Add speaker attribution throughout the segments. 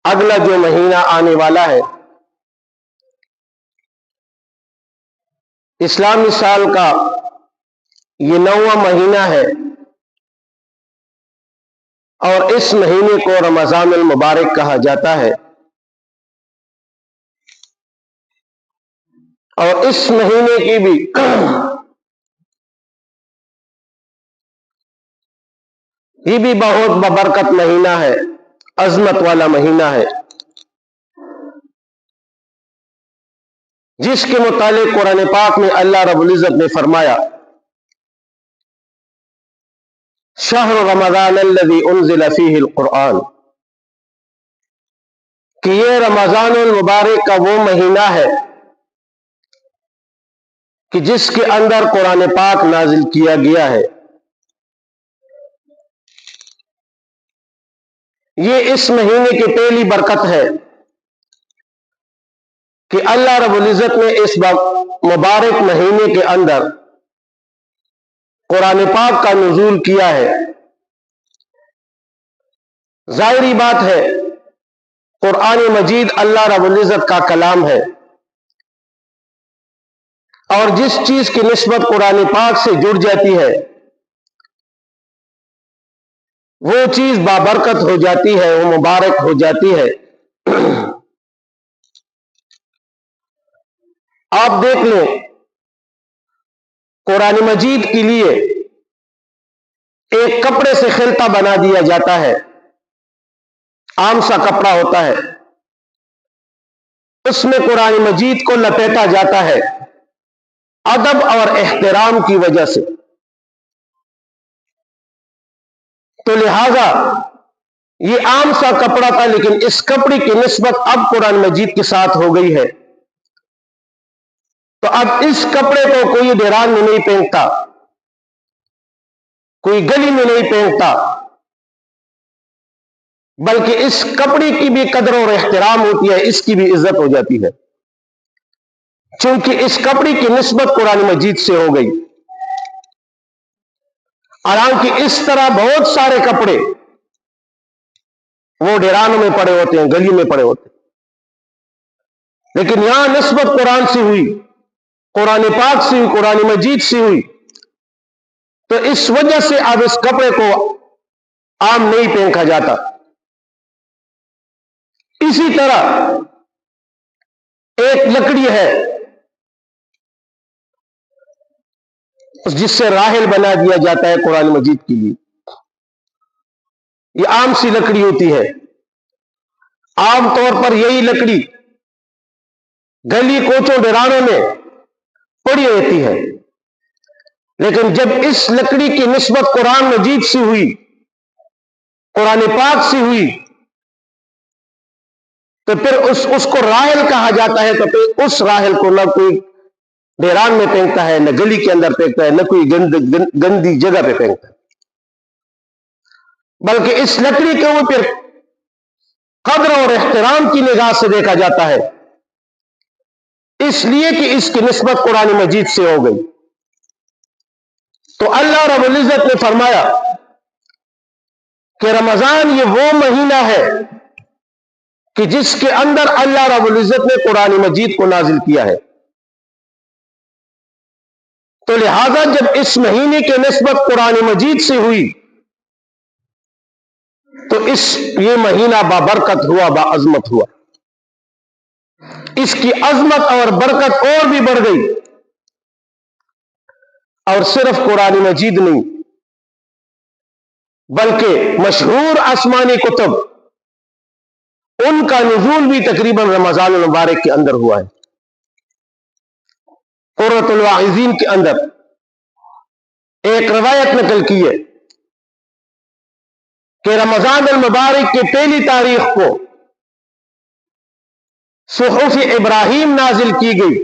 Speaker 1: اگلا جو مہینہ آنے والا ہے اسلامی سال کا یہ 9واں مہینہ ہے، اور اس مہینے کو رمضان المبارک کہا جاتا ہے، اور اس مہینے کی بھی یہ بھی بہت ببرکت مہینہ ہے، عظمت والا مہینہ ہے، جس کے متعلق قرآن پاک میں اللہ رب العزت نے فرمایا شہر رمضان الذی انزل فیہ القرآن، کہ یہ رمضان المبارک کا وہ مہینہ ہے کہ جس کے اندر قرآن پاک نازل کیا گیا ہے۔ یہ اس مہینے کی پہلی برکت ہے کہ اللہ رب العزت نے اس مبارک مہینے کے اندر قرآن پاک کا نزول کیا ہے۔ ظاہری بات ہے قرآن مجید اللہ رب العزت کا کلام ہے، اور جس چیز کی نسبت قرآن پاک سے جڑ جاتی ہے وہ چیز بابرکت ہو جاتی ہے، وہ مبارک ہو جاتی ہے۔ آپ دیکھ لیں قرآن مجید کے لیے ایک کپڑے سے خلطہ بنا دیا جاتا ہے، عام سا کپڑا ہوتا ہے، اس میں قرآن مجید کو لپیٹا جاتا ہے ادب اور احترام کی وجہ سے۔ تو لہذا یہ عام سا کپڑا تھا، لیکن اس کپڑے کی نسبت اب قرآن مجید کے ساتھ ہو گئی ہے، تو اب اس کپڑے کو کوئی دیران میں نہیں پہنتا، کوئی گلی میں نہیں پہنتا، بلکہ اس کپڑے کی بھی قدر اور احترام ہوتی ہے، اس کی بھی عزت ہو جاتی ہے، چونکہ اس کپڑے کی نسبت قرآن مجید سے ہو گئی۔ حالانکہ اس طرح بہت سارے کپڑے وہ ڈیرانوں میں پڑے ہوتے ہیں، گلی میں پڑے ہوتے ہیں، لیکن یہاں نسبت قرآن سے ہوئی، قرآن پاک سے ہوئی، قرآن مجید سے ہوئی، تو اس وجہ سے اب اس کپڑے کو عام نہیں پہنا جاتا۔ اسی طرح ایک لکڑی ہے جس سے راحل بنا دیا جاتا ہے قرآن مجید کے لیے، یہ عام سی لکڑی ہوتی ہے، عام طور پر یہی لکڑی گلی کوچوں ڈیرانوں میں پڑی رہتی ہے، لیکن جب اس لکڑی کی نسبت قرآن مجید سے ہوئی، قرآن پاک سے ہوئی، تو پھر اس کو راحل کہا جاتا ہے، تو پھر اس راحل کو نہ کوئی ڈیران میں پھینکتا ہے، نہ گلی کے اندر پھینکتا ہے، نہ کوئی گندی جگہ پہ پھینکتا ہے، بلکہ اس لکڑی کے اوپر قدر اور احترام کی نگاہ سے دیکھا جاتا ہے، اس لیے کہ اس کی نسبت قرآن مجید سے ہو گئی۔ تو اللہ رب العزت نے فرمایا کہ رمضان یہ وہ مہینہ ہے کہ جس کے اندر اللہ رب العزت نے قرآن مجید کو نازل کیا ہے، تو لہذا جب اس مہینے کے نسبت قرآن مجید سے ہوئی تو یہ مہینہ بابرکت ہوا، باعظمت ہوا، اس کی عظمت اور برکت اور بھی بڑھ گئی، اور صرف قرآن مجید نہیں بلکہ مشہور آسمانی کتب ان کا نزول بھی تقریباً رمضان المبارک کے اندر ہوا ہے۔ قرۃ الواعظین کے اندر ایک روایت نقل کی ہے کہ رمضان المبارک کی پہلی تاریخ کو صحف ابراہیم نازل کی گئی،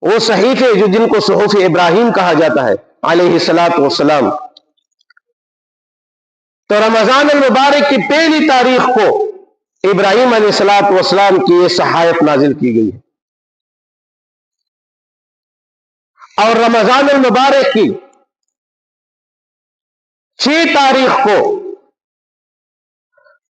Speaker 1: وہ صحیفے جن کو صحف ابراہیم کہا جاتا ہے علیہ الصلاۃ والسلام، تو رمضان المبارک کی پہلی تاریخ کو ابراہیم علیہ الصلاۃ والسلام کی یہ صحائف نازل کی گئی ہے، اور رمضان المبارک کی 6 تاریخ کو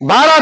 Speaker 1: 12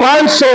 Speaker 1: 500